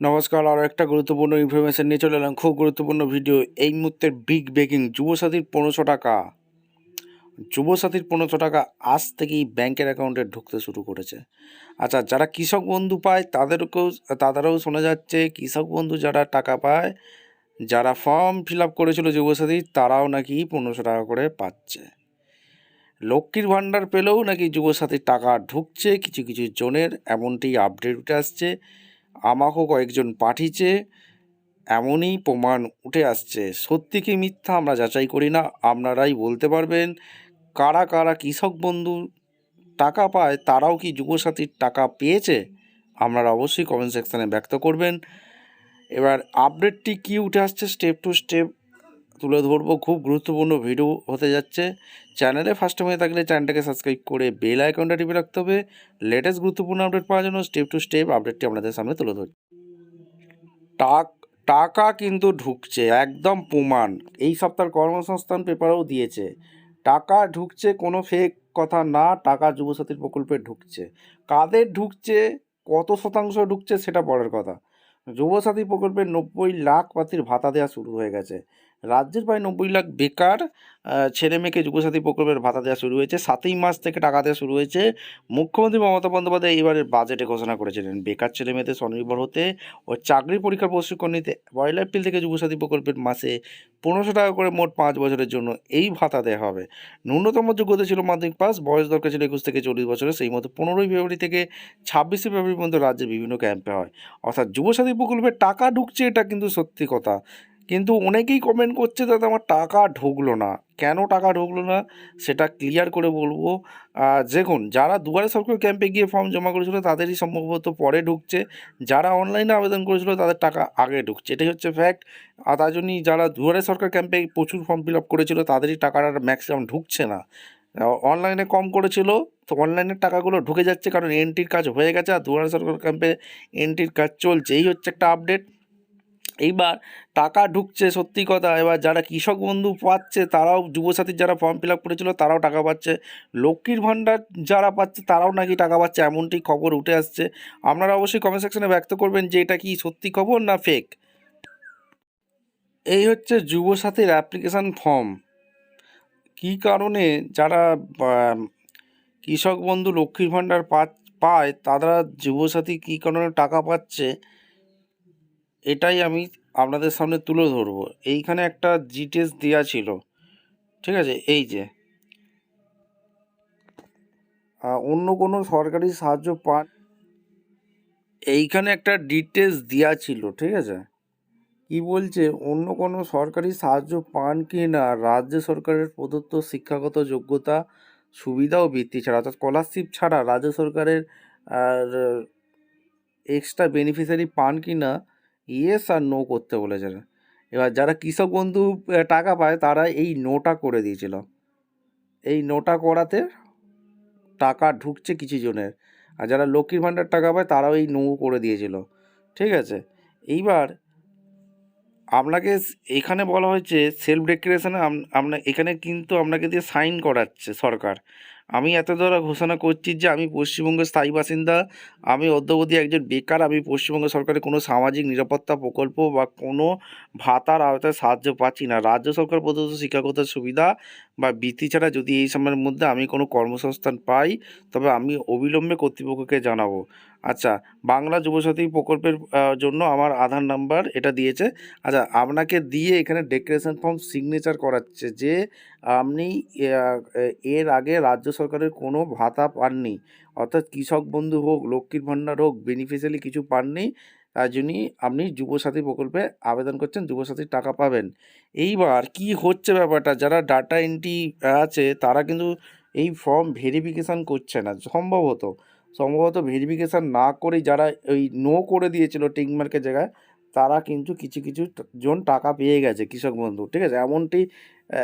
নমস্কার, আরও একটা গুরুত্বপূর্ণ ইনফরমেশন নিয়ে চলে এলাম। খুব গুরুত্বপূর্ণ ভিডিও। এই মুহূর্তের বিগ ব্রেকিং, যুবসাথীর 1500 টাকা, যুবসাথীর 1500 টাকা আজ থেকেই ব্যাংকের অ্যাকাউন্টে ঢুকতে শুরু করেছে। আচ্ছা, যারা কৃষক বন্ধু পায় তাদেরও শোনা যাচ্ছে কৃষক বন্ধু যারা টাকা পায়, যারা ফর্ম ফিল আপ করেছিল যুবসাথীর, তারাও নাকি 1500 টাকা করে পাচ্ছে। লক্ষ্মীর ভাণ্ডার পেলেও নাকি যুবসাথীর টাকা ঢুকছে কিছু কিছু জনের, এমনটি আপডেট উঠে আসছে। আমাকেও কয়েকজন পাঠিয়েছে, এমনই প্রমাণ উঠে আসছে। সত্যি কি মিথ্যা আমরা যাচাই করি না, আপনারাই বলতে পারবেন। কারা কারা কৃষক বন্ধু টাকা পায়, তারাও কি যুবসাথীর টাকা পেয়েছে, আপনারা অবশ্যই কমেন্ট সেকশানে ব্যক্ত করবেন। এবার আপডেটটি কি উঠে আসছে স্টেপ টু স্টেপ তুলে ধরবো। খুব গুরুত্বপূর্ণ ভিডিও হতে যাচ্ছে। চ্যানেলে ফার্স্ট টাইম হয়ে থাকলে চ্যানেলটাকে সাবস্ক্রাইব করে বেল আইকনটা টিপে রাখতে হবে লেটেস্ট গুরুত্বপূর্ণ আপডেট পাওয়ার জন্য। স্টেপ টু স্টেপ আপডেটটি আপনাদের সামনে তুলে ধরছি। টাকা কিন্তু ঢুকছে, একদম প্রমাণ। এই সপ্তাহের কর্মসংস্থান পেপারেও দিয়েছে, টাকা ঢুকছে, কোনো ফেক কথা না। টাকা যুবসাথীর প্রকল্পে ঢুকছে। কাদের ঢুকছে, কত শতাংশ ঢুকছে সেটা পরের কথা। যুবসাথী প্রকল্পের 90 লাখ প্রার্থীর ভাতা দেওয়া শুরু হয়ে গেছে। রাজ্যের প্রায় 90 লাখ বেকার ছেলে মেয়েকে যুবসাথী প্রকল্পের ভাতা দেওয়া শুরু হয়েছে। 7ই মার্চ থেকে টাকা দেওয়া শুরু হয়েছে। মুখ্যমন্ত্রী মমতা বন্দ্যোপাধ্যায় এবারের বাজেটে ঘোষণা করেছিলেন বেকার ছেলে মেয়েদের স্বনির্ভর হতে ও চাকরি পরীক্ষার প্রশিক্ষণ নিতে 1 এপ্রিল থেকে যুবসাথী প্রকল্পের মাসে 1500 টাকা করে মোট 5 বছরের জন্য এই ভাতা দেওয়া হবে। ন্যূনতম যোগ্যতা ছিল মাধ্যমিক পাস, বয়স দরকার ছিল 21 থেকে 40 বছরের। সেই মতো 15ই ফেব্রুয়ারি থেকে 26শে ফেব্রুয়ারি পর্যন্ত রাজ্যের বিভিন্ন ক্যাম্পে হয়। অর্থাৎ যুবসাথী প্রকল্পে টাকা ঢুকছে, এটা কিন্তু সত্যি কথা। কিন্তু অনেকেই কমেন্ট করছে, দাদা আমার টাকা ঢুকলো না। কেন টাকা ঢুকলো না সেটা ক্লিয়ার করে বলবো। দেখুন, যারা দুয়ারে সরকার ক্যাম্পে গিয়ে ফর্ম জমা করেছিল তাদেরই সম্ভবত পরে ঢুকছে। যারা অনলাইনে আবেদন করেছিল তাদের টাকা আগে ঢুকছে, এটাই হচ্ছে ফ্যাক্ট। আর তার জন্যই যারা দুয়ারে সরকার ক্যাম্পে প্রচুর ফর্ম ফিল আপ করেছিল তাদেরই টাকাটা ম্যাক্সিমাম ঢুকছে না। অনলাইনে কম করেছিল, তো অনলাইনের টাকাগুলো ঢুকে যাচ্ছে, কারণ এন্ট্রির কাজ হয়ে গেছে আর দুয়ারে সরকার ক্যাম্পে এন্ট্রির কাজ চলছে। এই হচ্ছে একটা আপডেট। এইবার টাকা ঢুকছে সত্যি কথা। এবার যারা কৃষক বন্ধু পাচ্ছে তারাও, যুবসাথীর যারা ফর্ম ফিল আপ করেছিল তারাও টাকা পাচ্ছে। লক্ষ্মীর ভাণ্ডার যারা পাচ্ছে তারাও নাকি টাকা পাচ্ছে, এমনটি খবর উঠে আসছে। আপনারা অবশ্যই কমেন্ট সেকশনে ব্যক্ত করবেন যে এটা কি সত্যি খবর না ফেক। এই হচ্ছে যুবসাথীর অ্যাপ্লিকেশান ফর্ম। কী কারণে যারা কৃষক বন্ধু লক্ষ্মীর ভাণ্ডার পায় তারা যুবসাথী কী কারণে টাকা পাচ্ছে, এটাই আমি আপনাদের সামনে তুলে ধরবো। এইখানে একটা ডিটেলস দেওয়া ছিল, ঠিক আছে। এই যে অন্য কোনো সরকারি সাহায্য পান, এইখানে একটা ডিটেলস দেওয়া ছিল, ঠিক আছে। কি বলছে, অন্য কোনো সরকারি সাহায্য পান কি না, রাজ্য সরকারের প্রদত্ত শিক্ষাগত যোগ্যতা সুবিধা ও বৃত্তি ছাড়া, অর্থাৎ স্কলারশিপ ছাড়া রাজ্য সরকারের আর এক্সট্রা বেনিফিশিয়ারি পান কি না, ইয়েস আর নো করতে বলেছে। এবার যারা কৃষক বন্ধু টাকা পায় তারা এই নোটা করে দিয়েছিল। এই নোটা করাতে টাকা ঢুকছে কিছু জনের। আর যারা লক্ষ্মীর ভাণ্ডার টাকা পায় তারাও এই নো করে দিয়েছিল, ঠিক আছে। এইবার আপনাকে এখানে বলা হয়েছে সেলফ ডিক্লারেশনে এখানে কিন্তু আপনাকে দিয়ে সাইন করাচ্ছে সরকার। আমি এত দ্বারা ঘোষণা করছি যে আমি পশ্চিমবঙ্গের স্থায়ী বাসিন্দা, আমি অদ্যাবধি একজন বেকার, আমি পশ্চিমবঙ্গ সরকারের কোনো সামাজিক নিরাপত্তা প্রকল্প বা কোনো ভাতার আওতায় সাহায্য পাচ্ছি না। রাজ্য সরকার প্রদত্ত শিক্ষাগত সুবিধা বা বৃত্তি ছাড়া যদি এই সময়ের মধ্যে আমি কোনো কর্মসংস্থান পাই তবে আমি অবিলম্বে কর্তৃপক্ষকে জানাবো। আচ্ছা, বাংলা যুবসাথী প্রকল্পের জন্য আমার আধার নাম্বার এটা দিয়েছে। আচ্ছা, আপনাকে দিয়ে এখানে ডিক্লারেশন ফর্ম সিগনেচার করাচ্ছে যে আপনি এর আগে রাজ্য সরকারের কোনো ভাতা পাননি, অর্থাৎ কৃষক বন্ধু হোক, লক্ষ্মীর ভাণ্ডার হোক, বেনিফিশিয়ারি কিছু পাননি, তার জন্যই আপনি যুবসাথী প্রকল্পে আবেদন করছেন, যুবসাথীর টাকা পাবেন। এইবার কি হচ্ছে ব্যাপারটা, যারা ডাটা এন্ট্রি আছে তারা কিন্তু এই ফর্ম ভেরিফিকেশান করছে না। সম্ভবত ভেরিফিকেশান না করেই যারা ওই নো করে দিয়েছিল টিকমার্কের জায়গায়, তারা কিন্তু কিছু কিছু জন টাকা পেয়ে গেছে কৃষক বন্ধু, ঠিক আছে।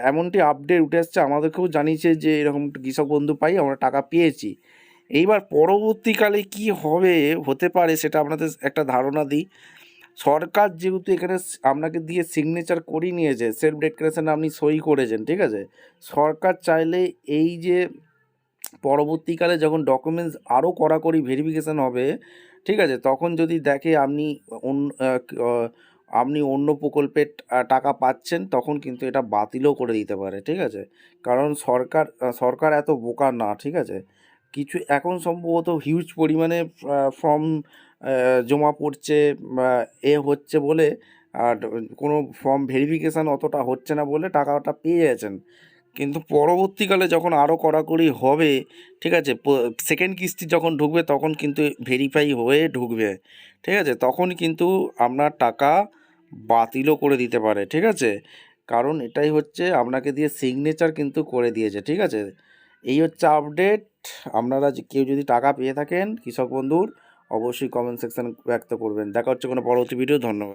এমনটি আপডেট উঠে আসছে, আমাদেরকেও জানিয়েছে যে এরকম কৃষক বন্ধু পাই, আমরা টাকা পেয়েছি। এইবার পরবর্তীকালে কি হতে পারে সেটা আপনাদের একটা ধারণা দিই। সরকার যেহেতু এখানে আপনাকে দিয়ে সিগনেচার করিয়ে নিয়েছে, সেলফ ডিক্লারেশনে আপনি সই করেছেন, ঠিক আছে। সরকার চাইলে এই যে পরবর্তীকালে যখন ডকুমেন্টস আরও কড়াকড়ি ভেরিফিকেশান হবে, ঠিক আছে? তখন যদি দেখে আপনি আপনি অন্য প্রকল্পের টাকা পাচ্ছেন, তখন কিন্তু এটা বাতিলও করে দিতে পারে, ঠিক আছে? কারণ সরকার এত বোকা না, ঠিক আছে? কিছু এখন সম্ভবত হিউজ পরিমাণে ফর্ম জমা পড়ছে, বা হচ্ছে বলে, আর কোনো ফর্ম ভেরিফিকেশান অতটা হচ্ছে না বলে টাকাটা পেয়ে যাচ্ছেন। কিন্তু পরবর্তীকালে যখন আরও কড়াকড়ি হবে, ঠিক আছে, সেকেন্ড কিস্তি যখন ঢুকবে তখন কিন্তু ভেরিফাই হয়ে ঢুকবে, ঠিক আছে? তখন কিন্তু আপনার টাকা বাতিলও করে দিতে পারে, ঠিক আছে? কারণ এটাই হচ্ছে আপনাকে দিয়ে সিগনেচার কিন্তু করে দিয়েছে, ঠিক আছে? এই হচ্ছে আপডেট। আপনারা কেউ যদি টাকা পেয়ে থাকেন কৃষক বন্ধুর, অবশ্যই কমেন্ট সেকশানে ব্যক্ত করবেন। দেখা হচ্ছে কোনো পরবর্তী ভিডিও। ধন্যবাদ।